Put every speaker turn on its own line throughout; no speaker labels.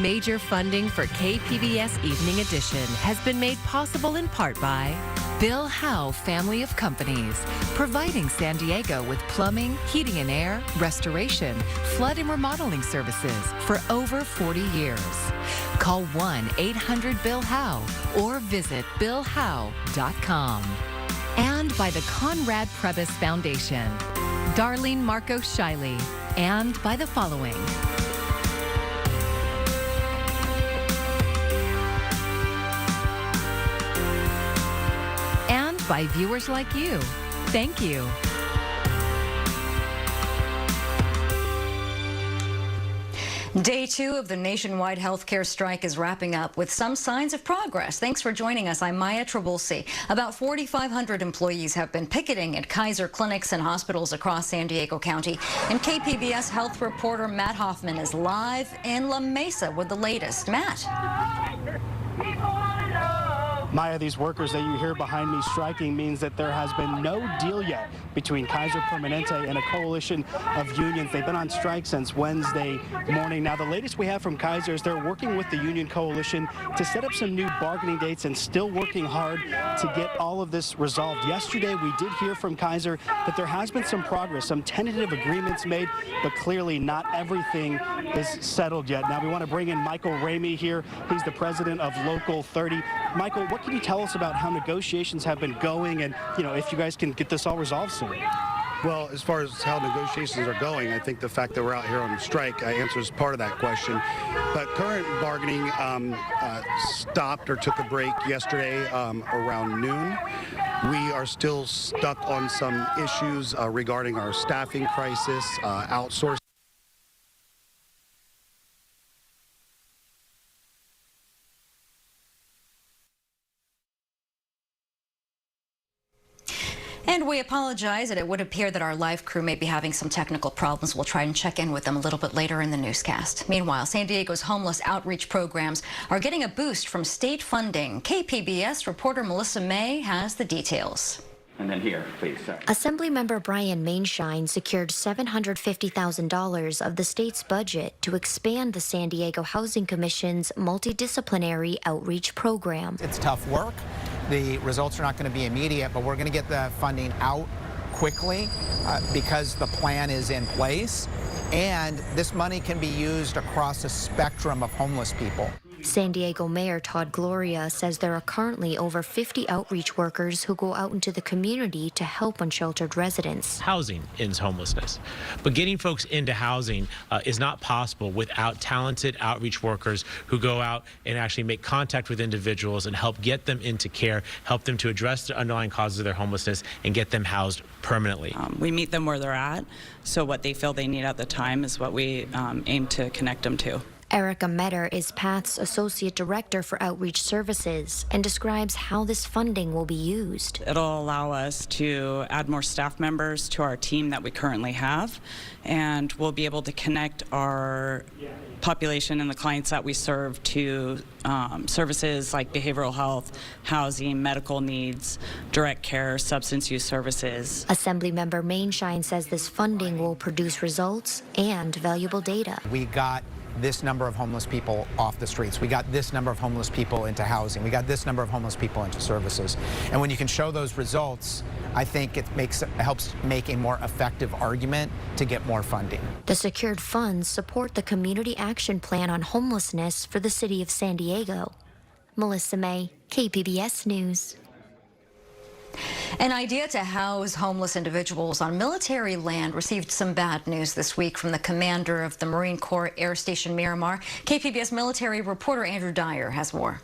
Major funding for KPBS Evening Edition has been made possible in part by Bill Howe Family of Companies, providing San Diego with plumbing, heating and air, restoration, flood and remodeling services for over 40 years. Call 1-800-BILL-HOWE or visit billhowe.com. And by the Conrad Prebys Foundation, Darlene Marco Shiley, and by the following. And by viewers like you. Thank you.
Day 2 of the nationwide healthcare strike is wrapping up with some signs of progress. Thanks for joining us. I'm Maya Trabulsi. About 4,500 employees have been picketing at Kaiser clinics and hospitals across San Diego County. And KPBS health reporter Matt Hoffman is live in La Mesa with the latest. Matt.
Maya, these workers that you hear behind me striking means that there has been no deal yet between Kaiser Permanente and a coalition of unions. They've been on strike since Wednesday morning. Now, the latest we have from Kaiser is they're working with the union coalition to set up some new bargaining dates and still working hard to get all of this resolved. Yesterday, we did hear from Kaiser that there has been some progress, some tentative agreements made, but clearly not everything is settled yet. Now, we want to bring in Michael Ramey here. He's the president of Local 30. Michael, what can you tell us about how negotiations have been going and, if you guys can get this all resolved soon?
Well, as far as how negotiations are going, I think the fact that we're out here on strike answers part of that question. But current bargaining stopped or took a break yesterday around noon. We are still stuck on some issues regarding our staffing crisis, outsourcing.
And we apologize, and it would appear that our live crew may be having some technical problems. We'll try and check in with them a little bit later in the newscast. Meanwhile, San Diego's homeless outreach programs are getting a boost from state funding. KPBS reporter Melissa May has the details.
And then here, please. Sorry.
Assemblymember Brian Mainshine secured $750,000 of the state's budget to expand the San Diego Housing Commission's multidisciplinary outreach program.
It's tough work. The results are not going to be immediate, but we're going to get the funding out quickly because the plan is in place, and this money can be used across a spectrum of homeless people.
San Diego Mayor Todd Gloria says there are currently over 50 outreach workers who go out into the community to help unsheltered residents.
Housing ends homelessness, but getting folks into housing is not possible without talented outreach workers who go out and actually make contact with individuals and help get them into care, help them to address the underlying causes of their homelessness and get them housed permanently.
We meet them where they're at, so what they feel they need at the time is what we aim to connect them to.
Erica Metter is PATH's Associate Director for Outreach Services and describes how this funding will be used.
It'll allow us to add more staff members to our team that we currently have, and we'll be able to connect our population and the clients that we serve to services like behavioral health, housing, medical needs, direct care, substance use services.
Assemblymember Mainshine says this funding will produce results and valuable data.
We got this number of homeless people off the streets. We got this number of homeless people into housing. We got this number of homeless people into services. And when you can show those results, I think it helps make a more effective argument to get more funding.
The secured funds support the Community Action Plan on Homelessness for the City of San Diego. Melissa May, KPBS News.
An idea to house homeless individuals on military land received some bad news this week from the commander of the Marine Corps Air Station Miramar. KPBS military reporter Andrew Dyer has more.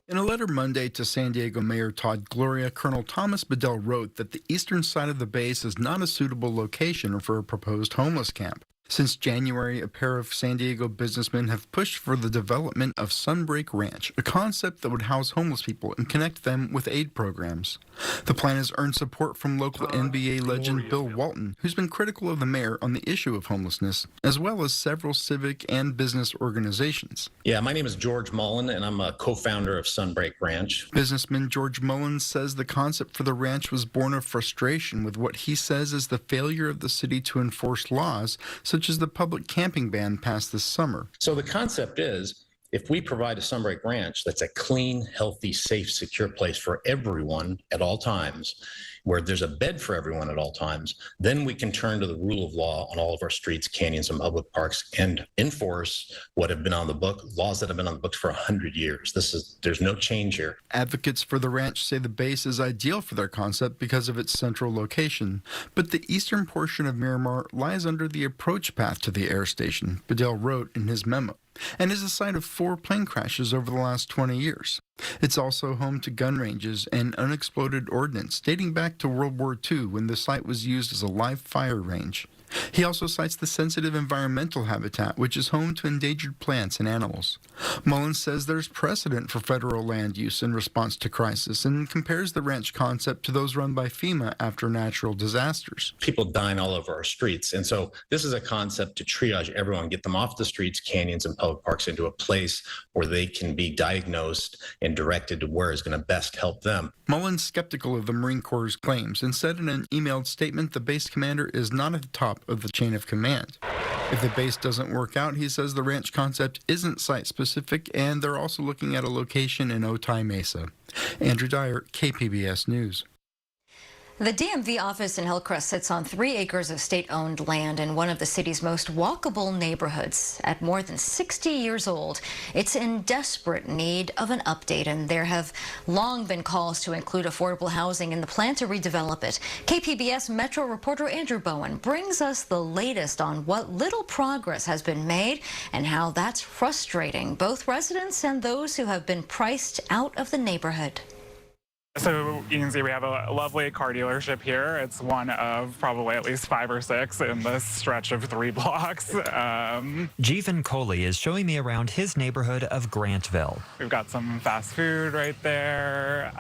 In a letter Monday to San Diego Mayor Todd Gloria, Colonel Thomas Bedell wrote that the eastern side of the base is not a suitable location for a proposed homeless camp. Since January, a pair of San Diego businessmen have pushed for the development of Sunbreak Ranch, a concept that would house homeless people and connect them with aid programs. The plan has earned support from local NBA legend Bill Walton, who's been critical of the mayor on the issue of homelessness, as well as several civic and business organizations.
Yeah, my name is George Mullen, and I'm a co-founder of Sunbreak Ranch.
Businessman George Mullen says the concept for the ranch was born of frustration with what he says is the failure of the city to enforce laws, such as the public camping ban passed this summer.
So the concept is, If we provide a Sunbreak Ranch that's a clean, healthy, safe, secure place for everyone at all times, where there's a bed for everyone at all times, then we can turn to the rule of law on all of our streets, canyons, and public parks and enforce what have been on the book, laws that have been on the books for 100 years. There's no change here.
Advocates for the ranch say the base is ideal for their concept because of its central location, but the eastern portion of Miramar lies under the approach path to the air station, Bedell wrote in his memo, and is the site of 4 plane crashes over the last 20 years. It's also home to gun ranges and unexploded ordnance dating back to World War II when the site was used as a live fire range. He also cites the sensitive environmental habitat, which is home to endangered plants and animals. Mullins says there's precedent for federal land use in response to crisis and compares the ranch concept to those run by FEMA after natural disasters.
People dying all over our streets. And so this is a concept to triage everyone, get them off the streets, canyons, and public parks into a place where they can be diagnosed and directed to where is going to best help them.
Mullins skeptical of the Marine Corps' claims and said in an emailed statement the base commander is not at the top of the chain of command. If the base doesn't work out, he says the ranch concept isn't site-specific, and they're also looking at a location in Otay Mesa. Andrew Dyer, KPBS News.
The DMV office in Hillcrest sits on 3 acres of state-owned land in one of the city's most walkable neighborhoods. At more than 60 years old, it's in desperate need of an update, and there have long been calls to include affordable housing in the plan to redevelop it. KPBS Metro reporter Andrew Bowen brings us the latest on what little progress has been made and how that's frustrating both residents and those who have been priced out of the neighborhood.
So you can see we have a lovely car dealership here. It's one of probably at least 5 or 6 in this stretch of 3 blocks.
Jeevan Kohli is showing me around his neighborhood of Grantville.
We've got some fast food right there,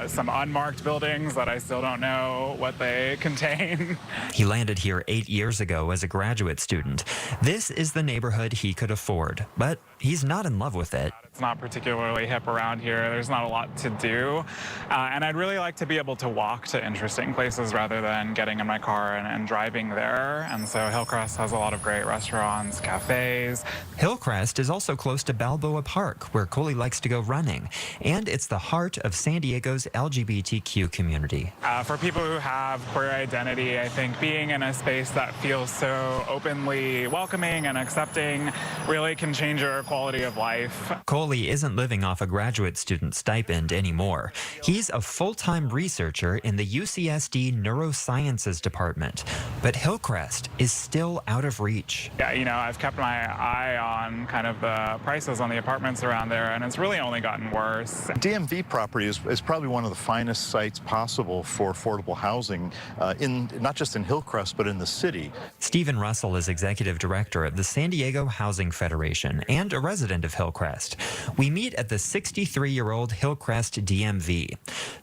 some unmarked buildings that I still don't know what they contain.
He landed here 8 years ago as a graduate student. This is the neighborhood he could afford, but he's not in love with it.
It's not particularly hip around here. There's not a lot to do. And I'd really like to be able to walk to interesting places rather than getting in my car and driving there. And so Hillcrest has a lot of great restaurants, cafes.
Hillcrest is also close to Balboa Park, where Kohli likes to go running. And it's the heart of San Diego's LGBTQ community.
For people who have queer identity, I think being in a space that feels so openly welcoming and accepting really can change your quality of life.
Kohli isn't living off a graduate student stipend anymore. He's a full-time researcher in the UCSD Neurosciences Department, but Hillcrest is still out of reach.
Yeah, you know, I've kept my eye on kind of the prices on the apartments around there, and it's really only gotten worse.
DMV property is probably one of the finest sites possible for affordable housing, not just in Hillcrest, but in the city.
Stephen Russell is executive director of the San Diego Housing Federation and a resident of Hillcrest. We meet at the 63-year-old Hillcrest DMV.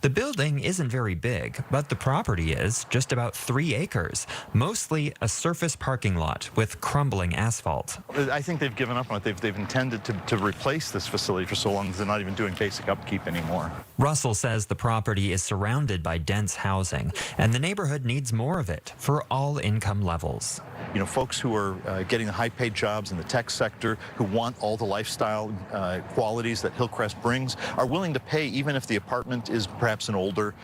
The building isn't very big, but the property is just about 3 acres, mostly a surface parking lot with crumbling asphalt.
I think they've given up on it. They've intended to replace this facility for so long that they're not even doing basic upkeep anymore.
Russell says the property is surrounded by dense housing, and the neighborhood needs more of it for all income levels.
You know, folks who are getting the high-paid jobs in the tech sector, who want all the lifestyle qualities that Hillcrest brings, are willing to pay even if the apartment is perhaps an older,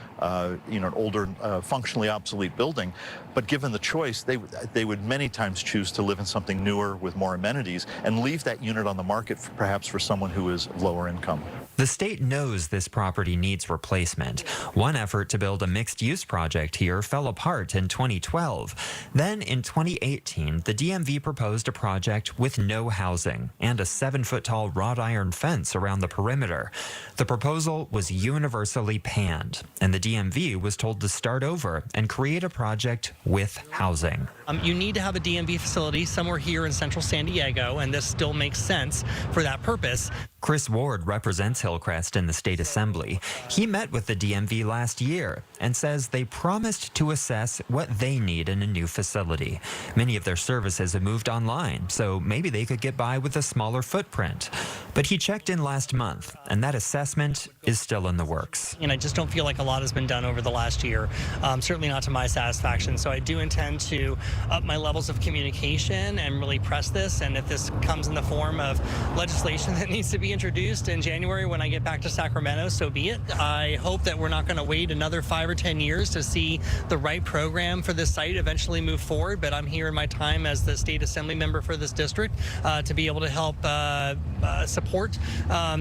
functionally obsolete building. But given the choice, they would many times choose to live in something newer with more amenities and leave that unit on the market perhaps for someone who is lower income.
The state knows this property needs replacement. One effort to build a mixed-use project here fell apart in 2012. Then in 2018, the DMV proposed a project with no housing and a 7-foot-tall wrought iron fence around the perimeter. The proposal was universally panned, and the DMV was told to start over and create a project with housing.
You need to have a DMV facility somewhere here in central San Diego, and this still makes sense for that purpose.
Chris Ward represents Hillcrest in the state assembly. He met with the DMV last year and says they promised to assess what they need in a new facility. Many of their services have moved online, so maybe they could get by with a smaller footprint. But he checked in last month, and that assessment is still in the works.
And I just don't feel like a lot has been done over the last year, certainly not to my satisfaction. So I do intend to up my levels of communication and really press this. And if this comes in the form of legislation that needs to be introduced in January when I get back to Sacramento, so be it. I hope that we're not going to wait another 5 or 10 years to see the right program for this site eventually move forward. But I'm here in my time as the state assembly member for this district to be able to help support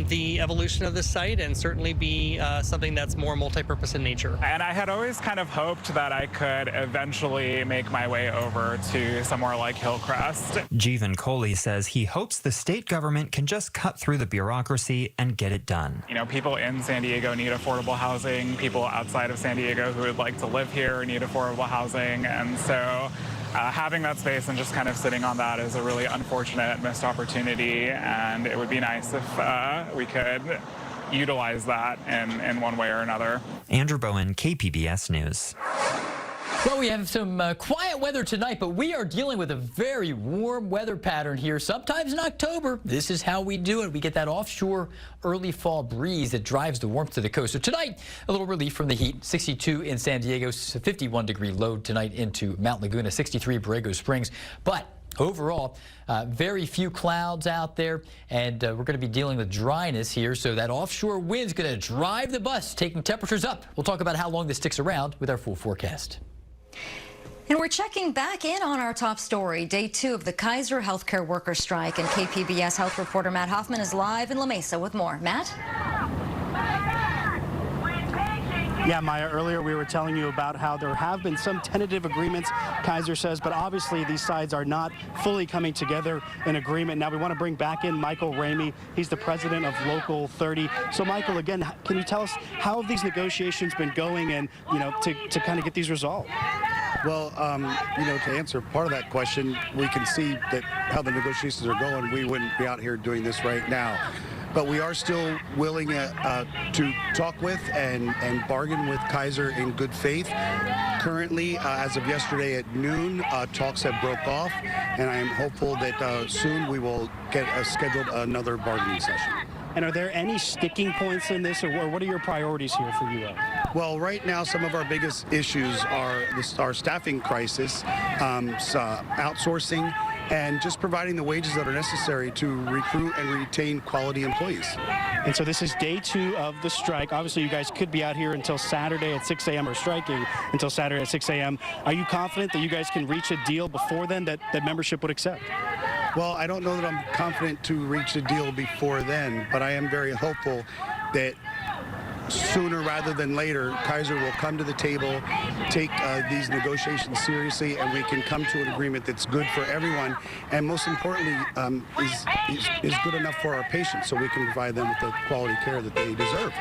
the evolution of this site and certainly be something that's more multi-purpose in nature.
And I had always kind of hoped that I could eventually make my way over to somewhere like Hillcrest.
Jeevan Kohli says he hopes the state government can just cut through the bureaucracy and get it done.
You know, people in San Diego need affordable housing. People outside of San Diego who would like to live here need affordable housing. And so having that space and just kind of sitting on that is a really unfortunate missed opportunity. And it would be nice if we could utilize that in one way or another.
Andrew Bowen, KPBS News.
Well, we have some quiet weather tonight, but we are dealing with a very warm weather pattern here. Sometimes in October, this is how we do it. We get that offshore early fall breeze that drives the warmth to the coast. So tonight, a little relief from the heat. 62 in San Diego, 51-degree load tonight into Mount Laguna, 63 Borrego Springs. But overall, very few clouds out there, and we're going to be dealing with dryness here, so that offshore wind's going to drive the bus, taking temperatures up. We'll talk about how long this sticks around with our full forecast.
And we're checking back in on our top story, day 2 of the Kaiser healthcare worker strike. And KPBS health reporter Matt Hoffman is live in La Mesa with more. Matt?
Yeah, Maya, earlier we were telling you about how there have been some tentative agreements, Kaiser says, but obviously these sides are not fully coming together in agreement. Now we want to bring back in Michael Ramey. He's the president of Local 30. So Michael, again, can you tell us how have these negotiations been going and, you know, to kind of get these resolved?
Well, you know, to answer part of that question, we can see that how the negotiations are going. We wouldn't be out here doing this right now. But we are still willing to talk with and bargain with Kaiser in good faith. Currently, as of yesterday at noon, talks have broke off, and I am hopeful that soon we will get scheduled another bargaining session.
And are there any sticking points in this, or what are your priorities here for you all?
Well, right now, some of our biggest issues are our staffing crisis, outsourcing, and just providing the wages that are necessary to recruit and retain quality employees.
And so this is day 2 of the strike. Obviously, you guys could be out here until Saturday at 6 a.m. or striking until Saturday at 6 a.m. Are you confident that you guys can reach a deal before then that membership would accept?
Well, I don't know that I'm confident to reach a deal before then, but I am very hopeful that sooner rather than later, Kaiser will come to the table, take these negotiations seriously, and we can come to an agreement that's good for everyone, and most importantly, is good enough for our patients so we can provide them with the quality care that they deserve.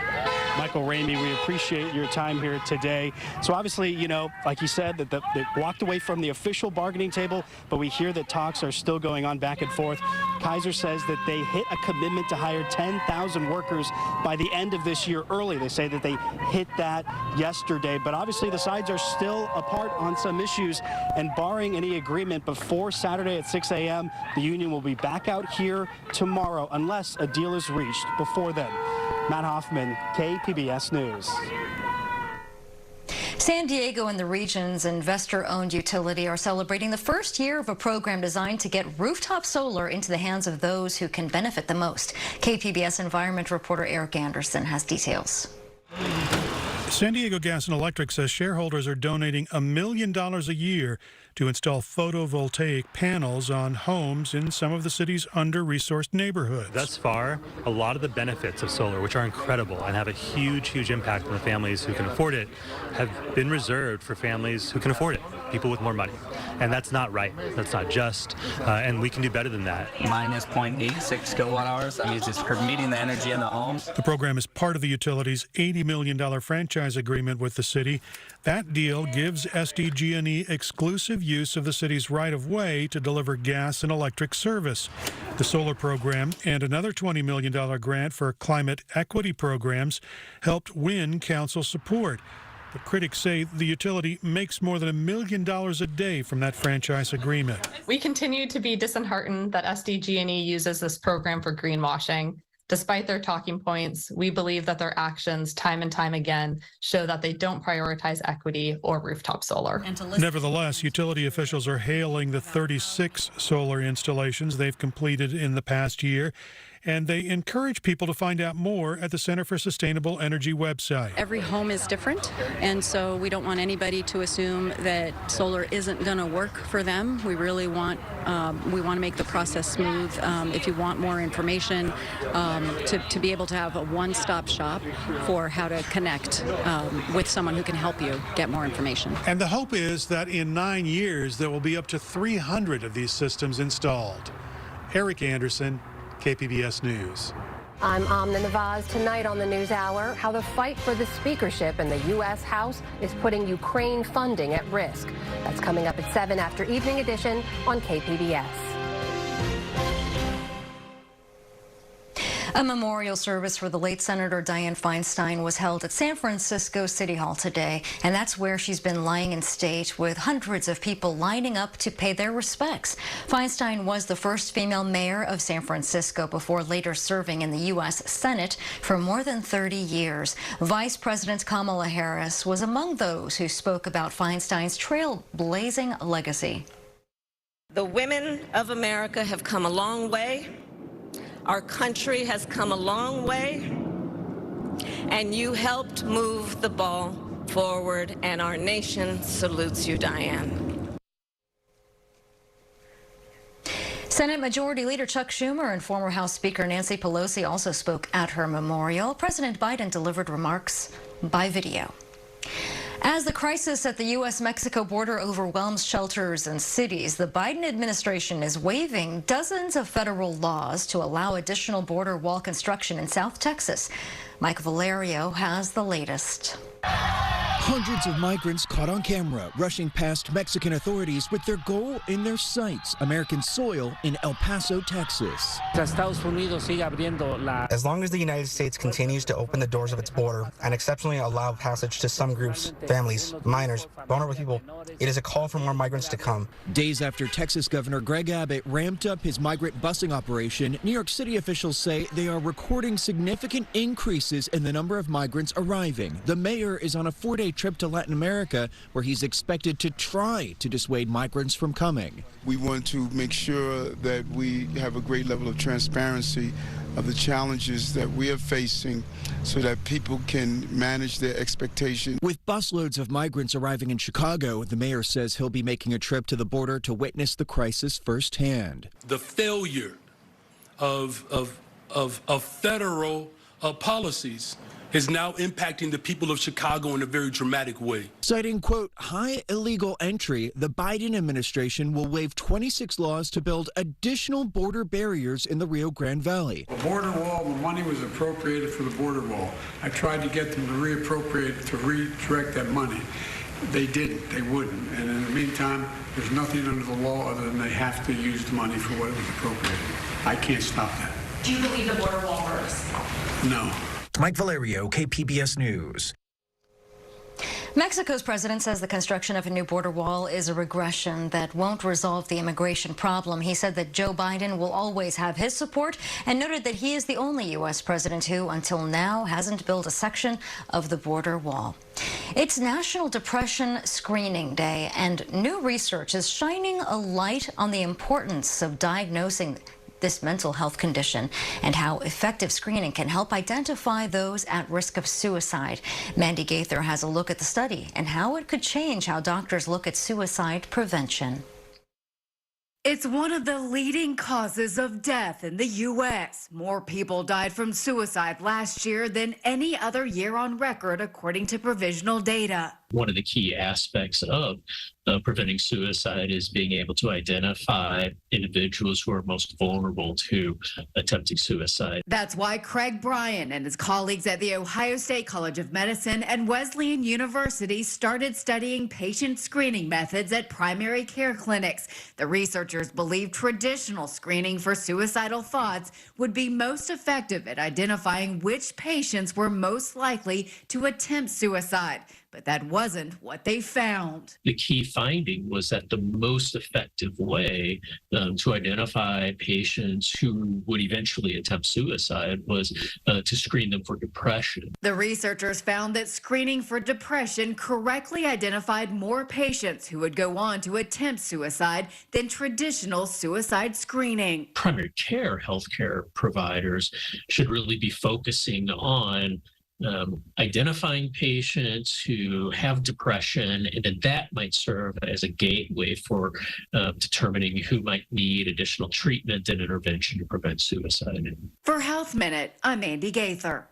Michael Ramey, we appreciate your time here today. So obviously, you know, like you said, that they walked away from the official bargaining table, but we hear that talks are still going on back and forth. Kaiser says that they hit a commitment to hire 10,000 workers by the end of this year early. They say that they hit that yesterday, but obviously the sides are still apart on some issues, and barring any agreement before Saturday at 6 a.m., the union will be back out here tomorrow unless a deal is reached before then. Matt Hoffman, KPBS News.
San Diego and the region's investor-owned utility are celebrating the first year of a program designed to get rooftop solar into the hands of those who can benefit the most. KPBS environment reporter Eric Anderson has details.
San Diego Gas and Electric says shareholders are donating $1 million a year to install photovoltaic panels on homes in some of the city's under-resourced neighborhoods.
Thus far, a lot of the benefits of solar, which are incredible and have a huge, huge impact on the families who can afford it, have been reserved for families who can afford it, people with more money. And that's not right. That's not just. And we can do better than that.
Minus 0.86 kilowatt hours. I use this for meeting the energy in the homes.
The program is part of the utility's $80 million franchise franchise agreement with the city. That deal gives SDG&E exclusive use of the city's right-of-way to deliver gas and electric service. The solar program and another $20 million grant for climate equity programs helped win council support. But critics say the utility makes more than $1 million a day from that franchise agreement.
We continue to be disheartened that SDG&E uses this program for greenwashing. Despite their talking points, we believe that their actions time and time again show that they don't prioritize equity or rooftop solar.
Nevertheless, utility officials are hailing the 36 solar installations they've completed in the past year, and they encourage people to find out more at the Center for Sustainable Energy website.
Every home is different, and so we don't want anybody to assume that solar isn't going to work for them. We really want to make the process smooth. If you want more information, to be able to have a one-stop shop for how to connect with someone who can help you get more information.
And the hope is that in 9 years, there will be up to 300 of these systems installed. Eric Anderson, KPBS News.
I'm Amna Nawaz. Tonight on the NewsHour, how the fight for the speakership in the U.S. House is putting Ukraine funding at risk. That's coming up at 7 after Evening Edition on KPBS.
A memorial service for the late Senator Dianne Feinstein was held at San Francisco City Hall today, and that's where she's been lying in state with hundreds of people lining up to pay their respects. Feinstein was the first female mayor of San Francisco before later serving in the U.S. Senate for more than 30 years. Vice President Kamala Harris was among those who spoke about Feinstein's trailblazing legacy.
The women of America have come a long way. Our country has come a long way, and you helped move the ball forward, and our nation salutes you, Dianne.
Senate Majority Leader Chuck Schumer and former House Speaker Nancy Pelosi also spoke at her memorial. President Biden delivered remarks by video. As the crisis at the U.S.-Mexico border overwhelms shelters and cities, the Biden administration is waiving dozens of federal laws to allow additional border wall construction in South Texas. Mike Valerio has the latest.
Hundreds of migrants caught on camera rushing past Mexican authorities with their goal in their sights, American soil in El Paso, Texas.
As long as the United States continues to open the doors of its border and exceptionally allow passage to some groups, families, minors, vulnerable people, it is a call for more migrants to come.
Days after Texas Governor Greg Abbott ramped up his migrant busing operation, New York City officials say they are recording significant increases in the number of migrants arriving. The mayor is on a 4-day trip to Latin America, where he's expected to try to dissuade migrants from coming.
We want to make sure that we have a great level of transparency of the challenges that we are facing so that people can manage their expectations.
With busloads of migrants arriving in Chicago, the mayor says he'll be making a trip to the border to witness the crisis firsthand.
The failure of federal policies is now impacting the people of Chicago in a very dramatic way.
Citing, quote, high illegal entry, the Biden administration will waive 26 laws to build additional border barriers in the Rio Grande Valley.
The border wall, the money was appropriated for the border wall. I tried to get them to reappropriate, to redirect that money. They didn't, they wouldn't. And in the meantime, there's nothing under the law other than they have to use the money for what it was appropriated. I can't stop that.
Do you believe the border wall works?
No.
Mike Valerio, KPBS News.
Mexico's president says the construction of a new border wall is a regression that won't resolve the immigration problem. He said that Joe Biden will always have his support and noted that he is the only U.S. president who, until now, hasn't built a section of the border wall. It's National Depression Screening Day, and new research is shining a light on the importance of diagnosing this mental health condition and how effective screening can help identify those at risk of suicide. Mandy Gaither has a look at the study and how it could change how doctors look at suicide prevention.
It's one of the leading causes of death in the U.S. More people died from suicide last year than any other year on record, according to provisional data.
One of the key aspects of preventing suicide is being able to identify individuals who are most vulnerable to attempting suicide.
That's why Craig Bryan and his colleagues at the Ohio State College of Medicine and Wesleyan University started studying patient screening methods at primary care clinics. The researchers believe traditional screening for suicidal thoughts would be most effective at identifying which patients were most likely to attempt suicide. But that wasn't what they found.
The key finding was that the most effective way to identify patients who would eventually attempt suicide was to screen them for depression.
The researchers found that screening for depression correctly identified more patients who would go on to attempt suicide than traditional suicide screening.
Primary care healthcare providers should really be focusing on identifying patients who have depression, and then that might serve as a gateway for determining who might need additional treatment and intervention to prevent suicide.
For Health Minute, I'm Andy Gaither.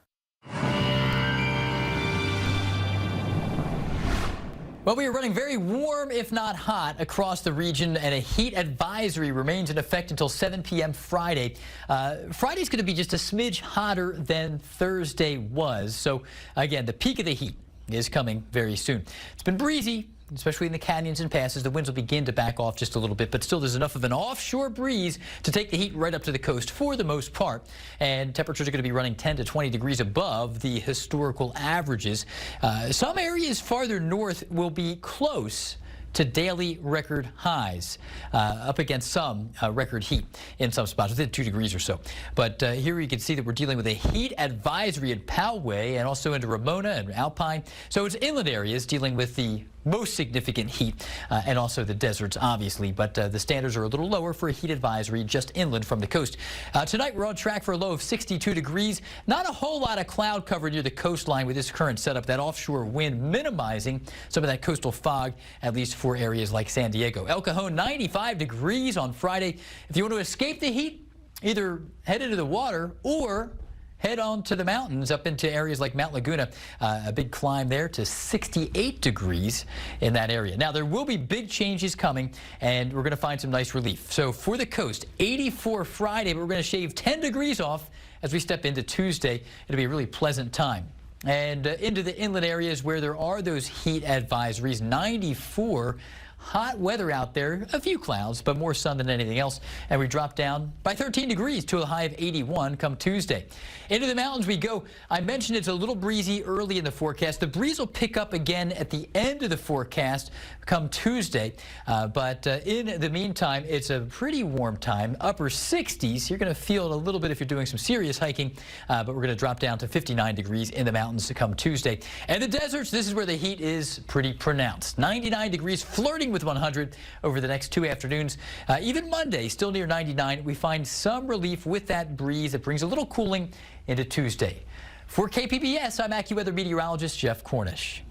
Well, we are running very warm, if not hot, across the region, and a heat advisory remains in effect until 7 p.m. Friday. Friday's going to be just a smidge hotter than Thursday was. So, again, the peak of the heat is coming very soon. It's been breezy, especially in the canyons and passes. The winds will begin to back off just a little bit, but still there's enough of an offshore breeze to take the heat right up to the coast for the most part. And temperatures are going to be running 10 to 20 degrees above the historical averages. Some areas farther north will be close to daily record highs, up against some record heat in some spots, within 2 degrees or so. But here you can see that we're dealing with a heat advisory at Poway and also into Ramona and Alpine. So it's inland areas dealing with the most significant heat, and also the deserts, obviously, but the standards are a little lower for a heat advisory just inland from the coast. Tonight, we're on track for a low of 62 degrees. Not a whole lot of cloud cover near the coastline with this current setup, that offshore wind minimizing some of that coastal fog, at least for areas like San Diego. El Cajon, 95 degrees on Friday. If you want to escape the heat, either head into the water or head on to the mountains up into areas like Mount Laguna. A big climb there to 68 degrees in that area. Now, there will be big changes coming, and we're going to find some nice relief. So for the coast, 84 Friday, but we're going to shave 10 degrees off as we step into Tuesday. It'll be a really pleasant time. And into the inland areas where there are those heat advisories, 94. Hot weather out there, a few clouds, but more sun than anything else. And we drop down by 13 degrees to a high of 81 come Tuesday. Into the mountains we go. I mentioned it's a little breezy early in the forecast. The breeze will pick up again at the end of the forecast come Tuesday. But in the meantime, it's a pretty warm time, upper 60s. You're going to feel it a little bit if you're doing some serious hiking, but we're going to drop down to 59 degrees in the mountains to come Tuesday. And the deserts, this is where the heat is pretty pronounced. 99 degrees, flirting with 100 over the next 2 afternoons. Even Monday, still near 99. We find some relief with that breeze that brings a little cooling into Tuesday. For KPBS, I'm AccuWeather meteorologist Jeff Cornish.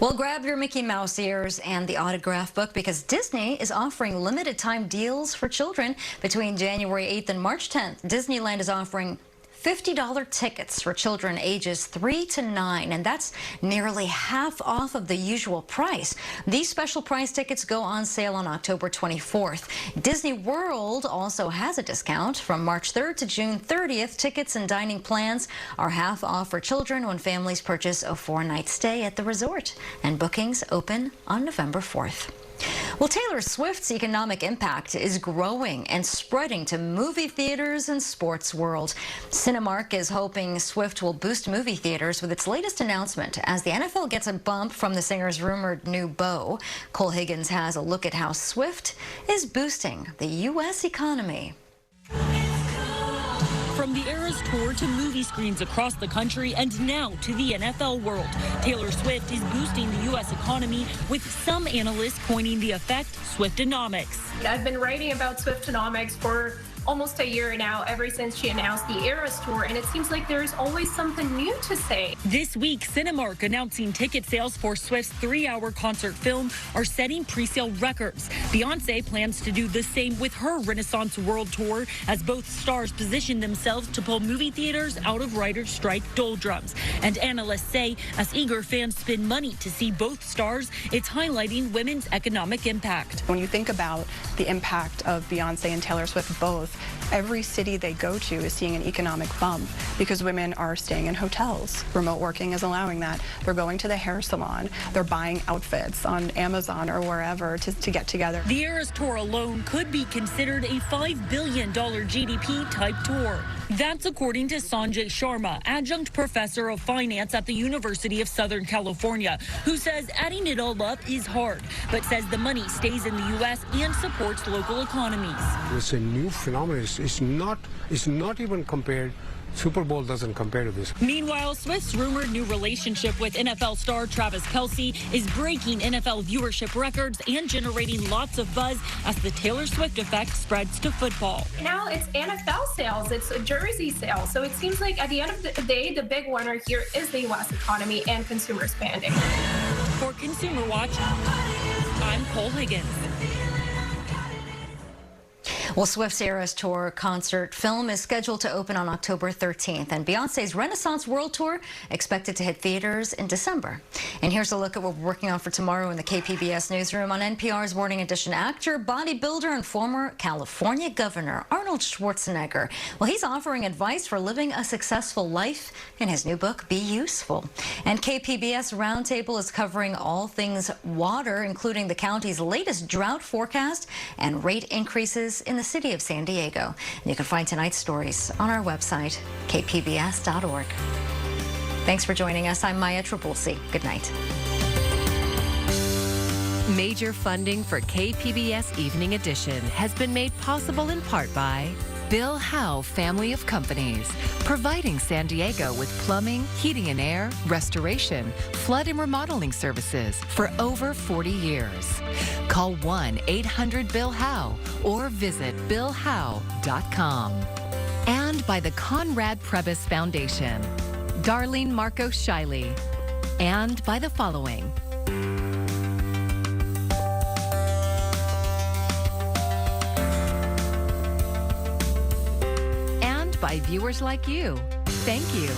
Well, grab your Mickey Mouse ears and the autograph book, because Disney is offering limited time deals for children between January 8th and March 10th. Disneyland is offering $50 tickets for children ages 3 to 9, and that's nearly half off of the usual price. These special price tickets go on sale on October 24th. Disney World also has a discount from March 3rd to June 30th. Tickets and dining plans are half off for children when families purchase a 4-night stay at the resort, and bookings open on November 4th. Well, Taylor Swift's economic impact is growing and spreading to movie theaters and sports world. Cinemark is hoping Swift will boost movie theaters with its latest announcement as the NFL gets a bump from the singer's rumored new beau. Cole Higgins has a look at how Swift is boosting the U.S. economy.
From the Eras Tour to movie screens across the country and now to the NFL world, Taylor Swift is boosting the U.S. economy, with some analysts coining the effect Swiftonomics.
I've been writing about Swiftonomics for
almost a year now, ever since she announced the Eras Tour, and it seems like there's always something new to say.
This week, Cinemark announcing ticket sales for Swift's 3-hour concert film are setting pre-sale records. Beyonce plans to do the same with her Renaissance World Tour, as both stars position themselves to pull movie theaters out of writer's strike doldrums. And analysts say, as eager fans spend money to see both stars, it's highlighting women's economic impact.
When you think about the impact of Beyonce and Taylor Swift both, every city they go to is seeing an economic bump because women are staying in hotels. Remote working is allowing that. They're going to the hair salon. They're buying outfits on Amazon or wherever to get together.
The Eras Tour alone could be considered a $5 billion GDP type tour. That's according to Sanjay Sharma, adjunct professor of finance at the University of Southern California, who says adding it all up is hard, but says the money stays in the U.S. and supports local economies.
It's a new phenomenon. It's not even compared. Super Bowl doesn't compare to this.
Meanwhile, Swift's rumored new relationship with NFL star Travis Kelce is breaking NFL viewership records and generating lots of buzz as the Taylor Swift effect spreads to football.
Now it's NFL sales, it's a jersey sales. So it seems like at the end of the day, the big winner here is the U.S. economy and consumer spending.
For Consumer Watch, I'm Cole Higgins.
Well, Swift's Eras Tour concert film is scheduled to open on October 13th, and Beyonce's Renaissance World Tour expected to hit theaters in December. And here's a look at what we're working on for tomorrow in the KPBS newsroom. On NPR's Morning Edition, actor, bodybuilder, and former California Governor Arnold Schwarzenegger. Well, he's offering advice for living a successful life in his new book, Be Useful. And KPBS Roundtable is covering all things water, including the county's latest drought forecast and rate increases in the city of San Diego. And you can find tonight's stories on our website, kpbs.org. Thanks for joining us. I'm Maya Trabulsi. Good night.
Major funding for KPBS Evening Edition has been made possible in part by Bill Howe Family of Companies, providing San Diego with plumbing, heating and air, restoration, flood and remodeling services for over 40 years. Call 1-800-BILL-HOWE or visit billhowe.com. And by the Conrad Prebys Foundation, Darlene Marco Shiley, and by the following. By viewers like you. Thank you.